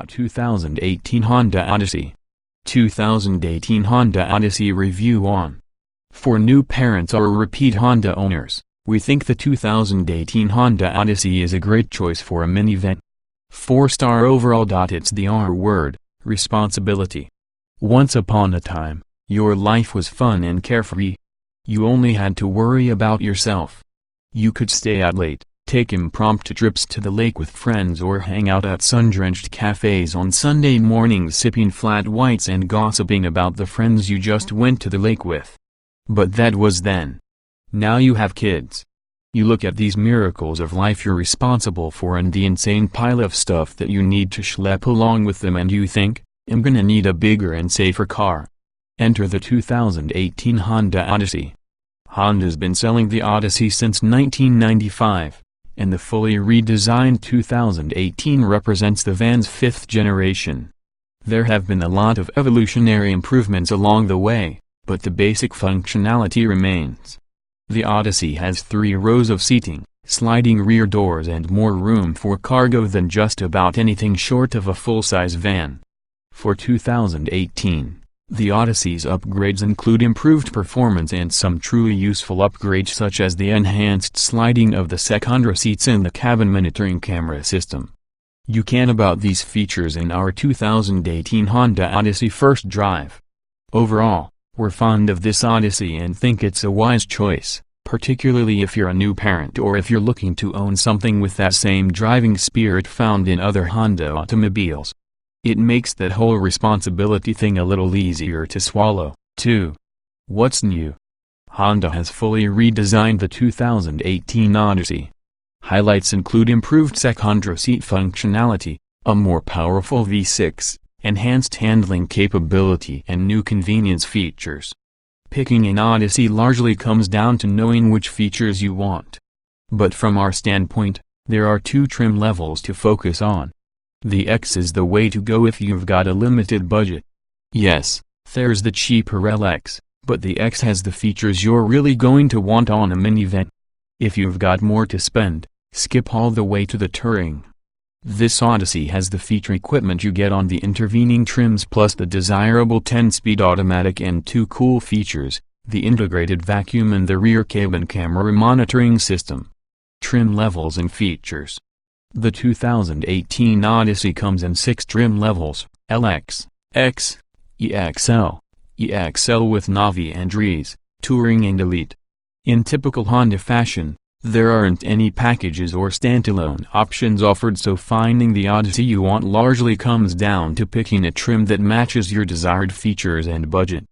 about 2018 Honda Odyssey. 2018 Honda Odyssey review on. For new parents or repeat Honda owners, we think the 2018 Honda Odyssey is a great choice for a minivan. 4-star overall. It's the R word, responsibility. Once upon a time, your life was fun and carefree. You only had to worry about yourself. You could stay out late, take impromptu trips to the lake with friends, or hang out at sun-drenched cafes on Sunday mornings sipping flat whites and gossiping about the friends you just went to the lake with. But that was then. Now you have kids. You look at these miracles of life you're responsible for and the insane pile of stuff that you need to schlep along with them, and you think, I'm gonna need a bigger and safer car. Enter the 2018 Honda Odyssey. Honda's been selling the Odyssey since 1995, and the fully redesigned 2018 represents the van's 5th generation. There have been a lot of evolutionary improvements along the way, but the basic functionality remains. The Odyssey has 3 rows of seating, sliding rear doors, and more room for cargo than just about anything short of a full-size van. For 2018, the Odyssey's upgrades include improved performance and some truly useful upgrades, such as the enhanced sliding of the secondary seats and the cabin monitoring camera system. You can about these features in our 2018 Honda Odyssey first drive. Overall, we're fond of this Odyssey and think it's a wise choice, particularly if you're a new parent or if you're looking to own something with that same driving spirit found in other Honda automobiles. It makes that whole responsibility thing a little easier to swallow, too. What's new? Honda has fully redesigned the 2018 Odyssey. Highlights include improved secondary seat functionality, a more powerful V6, enhanced handling capability, and new convenience features. Picking an Odyssey largely comes down to knowing which features you want. But from our standpoint, there are 2 trim levels to focus on. The X is the way to go if you've got a limited budget. Yes, there's the cheaper LX, but the X has the features you're really going to want on a minivan. If you've got more to spend, skip all the way to the Touring. This Odyssey has the feature equipment you get on the intervening trims, plus the desirable 10-speed automatic and 2 cool features, the integrated vacuum and the rear cabin camera monitoring system. Trim levels and features. The 2018 Odyssey comes in 6 trim levels: LX, X, EXL, EXL with Navi and Res, Touring and Elite. In typical Honda fashion, there aren't any packages or standalone options offered, so finding the Odyssey you want largely comes down to picking a trim that matches your desired features and budget.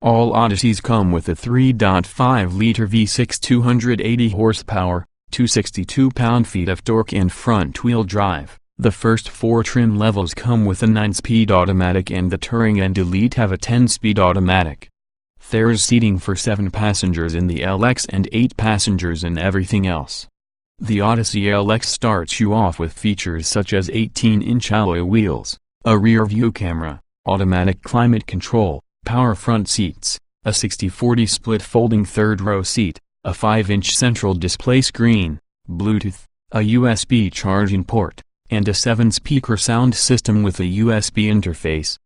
All Odysseys come with a 3.5-liter V6, 280 horsepower, 262 pound-feet of torque, and front-wheel drive. The first 4 trim levels come with a 9-speed automatic, and the Touring and Elite have a 10-speed automatic. There's seating for 7 passengers in the LX and 8 passengers in everything else. The Odyssey LX starts you off with features such as 18-inch alloy wheels, a rear-view camera, automatic climate control, power front seats, a 60/40 split folding third-row seat, a 5-inch central display screen, Bluetooth, a USB charging port, and a 7-speaker sound system with a USB interface.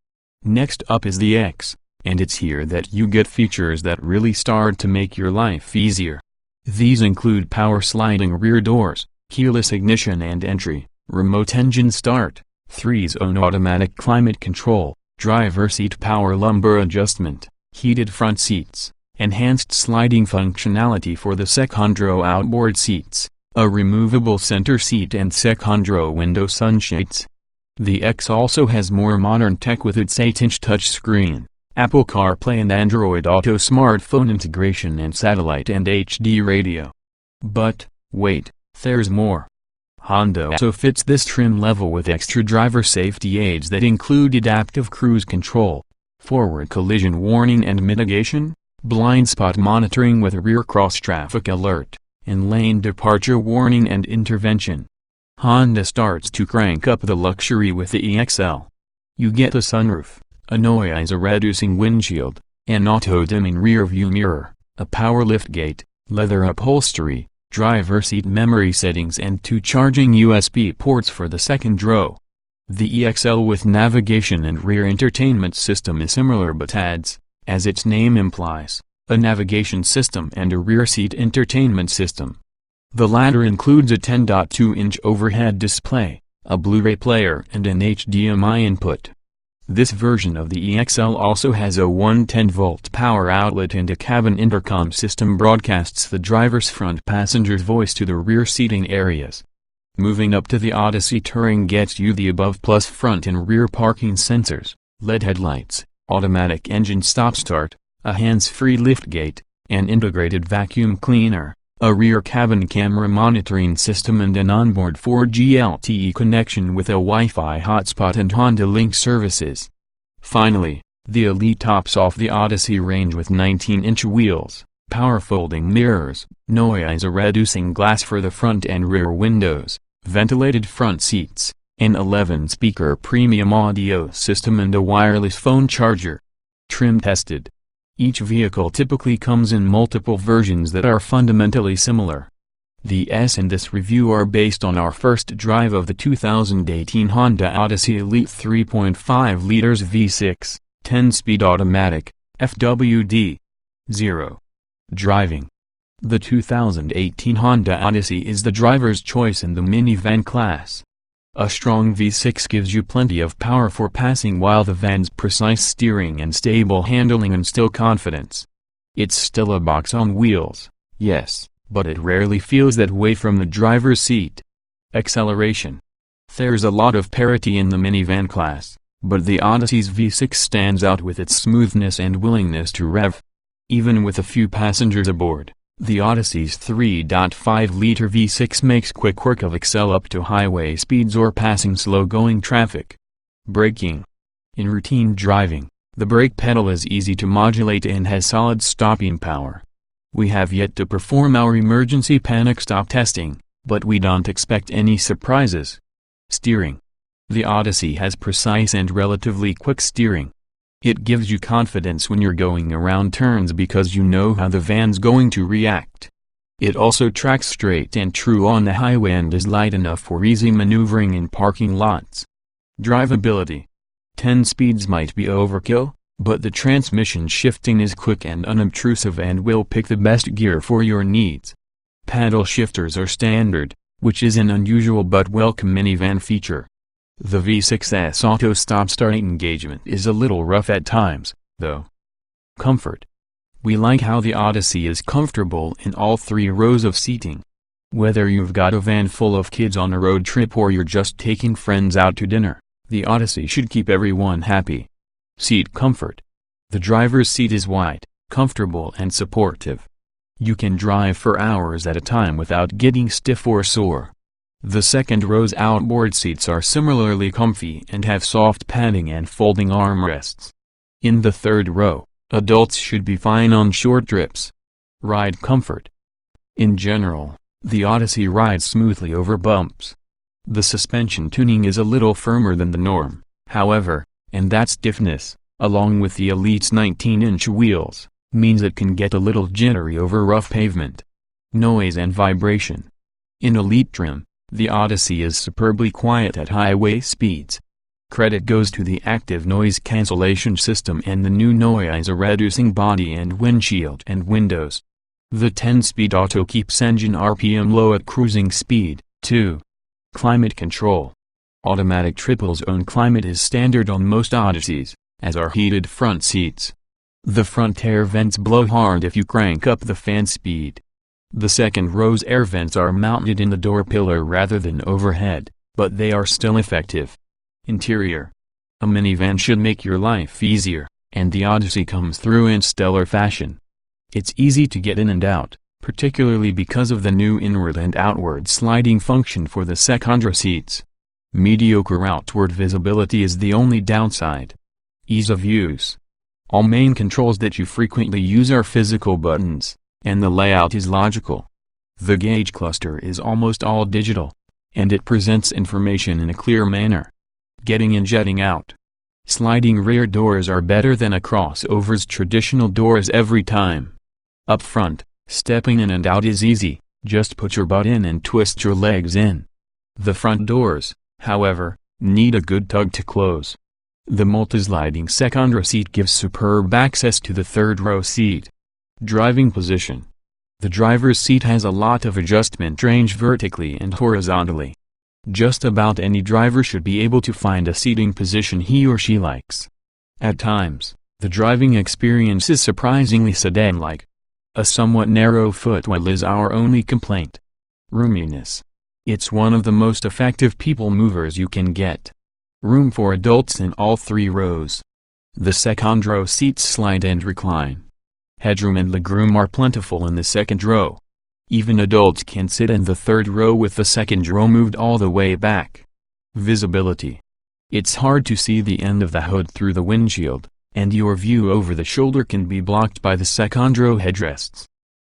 Next up is the X, and it's here that you get features that really start to make your life easier. These include power sliding rear doors, keyless ignition and entry, remote engine start, 3-zone automatic climate control, driver seat power lumbar adjustment, heated front seats, enhanced sliding functionality for the second-row outboard seats, a removable center seat, and second-row window sunshades. The X also has more modern tech with its 8-inch touchscreen, Apple CarPlay and Android Auto smartphone integration, and satellite and HD radio. But, wait, there's more. Honda also fits this trim level with extra driver safety aids that include adaptive cruise control, forward collision warning and mitigation, blind spot monitoring with rear cross-traffic alert, and lane departure warning and intervention. Honda starts to crank up the luxury with the EXL. You get a sunroof, a noise-reducing windshield, an auto-dimming rear-view mirror, a power liftgate, leather upholstery, driver seat memory settings, and 2 charging USB ports for the second row. The EXL with navigation and rear entertainment system is similar but adds, as its name implies, a navigation system and a rear seat entertainment system. The latter includes a 10.2-inch overhead display, a Blu-ray player and an HDMI input. This version of the EXL also has a 110-volt power outlet and a cabin intercom system broadcasts the driver's front passenger's voice to the rear seating areas. Moving up to the Odyssey Touring gets you the above plus front and rear parking sensors, LED headlights, automatic engine stop-start, a hands-free liftgate, an integrated vacuum cleaner, a rear cabin camera monitoring system and an onboard 4G LTE connection with a Wi-Fi hotspot and Honda Link services. Finally, the Elite tops off the Odyssey range with 19-inch wheels, power folding mirrors, noise-reducing glass for the front and rear windows, ventilated front seats, an 11-speaker premium audio system and a wireless phone charger. Trim tested. Each vehicle typically comes in multiple versions that are fundamentally similar. The S in this review are based on our first drive of the 2018 Honda Odyssey Elite 3.5 liters V6, 10-speed automatic, FWD. 0. Driving. The 2018 Honda Odyssey is the driver's choice in the minivan class. A strong V6 gives you plenty of power for passing while the van's precise steering and stable handling instill confidence. It's still a box on wheels, yes, but it rarely feels that way from the driver's seat. Acceleration. There's a lot of parity in the minivan class, but the Odyssey's V6 stands out with its smoothness and willingness to rev. Even with a few passengers aboard, the Odyssey's 3.5-liter V6 makes quick work of excel up to highway speeds or passing slow-going traffic. Braking. In routine driving, the brake pedal is easy to modulate and has solid stopping power. We have yet to perform our emergency panic stop testing, but we don't expect any surprises. Steering. The Odyssey has precise and relatively quick steering. It gives you confidence when you're going around turns because you know how the van's going to react. It also tracks straight and true on the highway and is light enough for easy maneuvering in parking lots. Drivability. 10 speeds might be overkill, but the transmission shifting is quick and unobtrusive and will pick the best gear for your needs. Paddle shifters are standard, which is an unusual but welcome minivan feature. The V6's auto stop-start engagement is a little rough at times, though. Comfort. We like how the Odyssey is comfortable in all 3 rows of seating. Whether you've got a van full of kids on a road trip or you're just taking friends out to dinner, the Odyssey should keep everyone happy. Seat comfort. The driver's seat is wide, comfortable and supportive. You can drive for hours at a time without getting stiff or sore. The second row's outboard seats are similarly comfy and have soft padding and folding armrests. In the third row, adults should be fine on short trips. Ride comfort. In general, the Odyssey rides smoothly over bumps. The suspension tuning is a little firmer than the norm, however, and that stiffness, along with the Elite's 19-inch wheels, means it can get a little jittery over rough pavement. Noise and vibration. In Elite trim, the Odyssey is superbly quiet at highway speeds. Credit goes to the active noise cancellation system and the new noise-reducing body and windshield and windows. The 10-speed auto keeps engine RPM low at cruising speed, too. Climate control. Automatic triple-zone climate is standard on most Odysseys, as are heated front seats. The front air vents blow hard if you crank up the fan speed. The second row's air vents are mounted in the door pillar rather than overhead, but they are still effective. Interior. A minivan should make your life easier, and the Odyssey comes through in stellar fashion. It's easy to get in and out, particularly because of the new inward and outward sliding function for the secondary seats. Mediocre outward visibility is the only downside. Ease of use. All main controls that you frequently use are physical buttons, and the layout is logical. The gauge cluster is almost all digital, and it presents information in a clear manner. Getting in, jetting out. Sliding rear doors are better than a crossover's traditional doors every time. Up front, stepping in and out is easy, just put your butt in and twist your legs in. The front doors, however, Need a good tug to close. The multi-sliding second row seat gives superb access to the third row seat. Driving position. The driver's seat has a lot of adjustment range vertically and horizontally. Just about any driver should be able to find a seating position he or she likes. At times, the driving experience is surprisingly sedan-like. A somewhat narrow footwell is our only complaint. Roominess. It's one of the most effective people movers you can get. Room for adults in all 3 rows. The second row seats slide and recline. Headroom and legroom are plentiful in the second row. Even adults can sit in the third row with the second row moved all the way back. Visibility. It's hard to see the end of the hood through the windshield, and your view over the shoulder can be blocked by the second row headrests.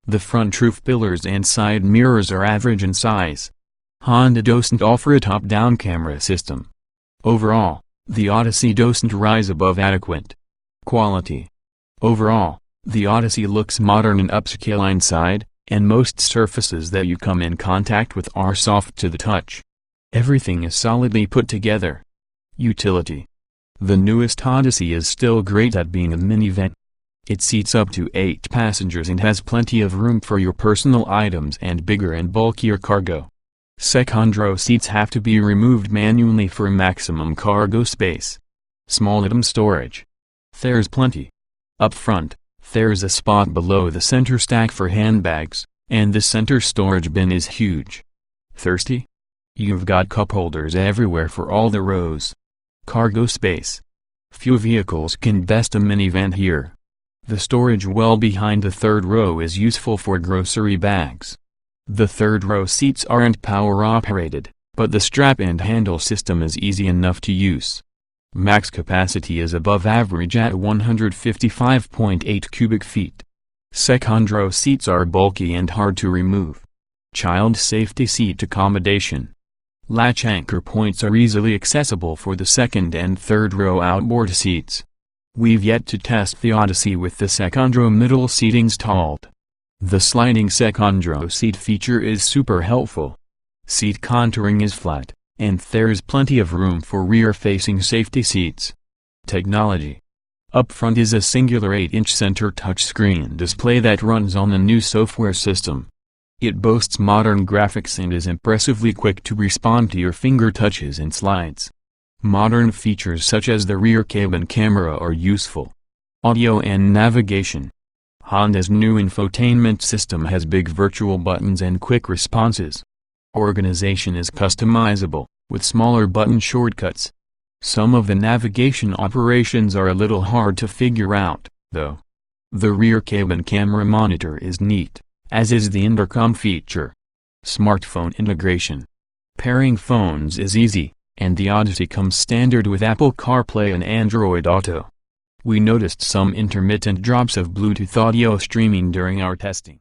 The front roof pillars and side mirrors are average in size. Honda doesn't offer a top-down camera system. Overall, the Odyssey doesn't rise above adequate quality. Overall, the Odyssey looks modern and upscale inside, and most surfaces that you come in contact with are soft to the touch. Everything is solidly put together. Utility. The newest Odyssey is still great at being a minivan. It seats up to 8 passengers and has plenty of room for your personal items and bigger and bulkier cargo. Second row seats have to be removed manually for maximum cargo space. Small item storage. There's plenty. Up front, there's a spot below the center stack for handbags, and the center storage bin is huge. Thirsty? You've got cup holders everywhere for all the rows. Cargo space. Few vehicles can best a minivan here. The storage well behind the third row is useful for grocery bags. The third row seats aren't power operated, but the strap and handle system is easy enough to use. Max capacity is above average at 155.8 cubic feet. Second row seats are bulky and hard to remove. Child safety seat accommodation. Latch anchor points are easily accessible for the second and third row outboard seats. We've yet to test the Odyssey with the second row middle seat installed. The sliding second row seat feature is super helpful. Seat contouring is flat, and there's plenty of room for rear-facing safety seats. Technology. Up front is a singular 8-inch center touchscreen display that runs on the new software system. It boasts modern graphics and is impressively quick to respond to your finger touches and slides. Modern features such as the rear cabin camera are useful. Audio and navigation. Honda's new infotainment system has big virtual buttons and quick responses. Organization is customizable, with smaller button shortcuts. Some of the navigation operations are a little hard to figure out, though. The rear cabin camera monitor is neat, as is the intercom feature. Smartphone integration. Pairing phones is easy, and the Odyssey comes standard with Apple CarPlay and Android Auto. We noticed some intermittent drops of Bluetooth audio streaming during our testing.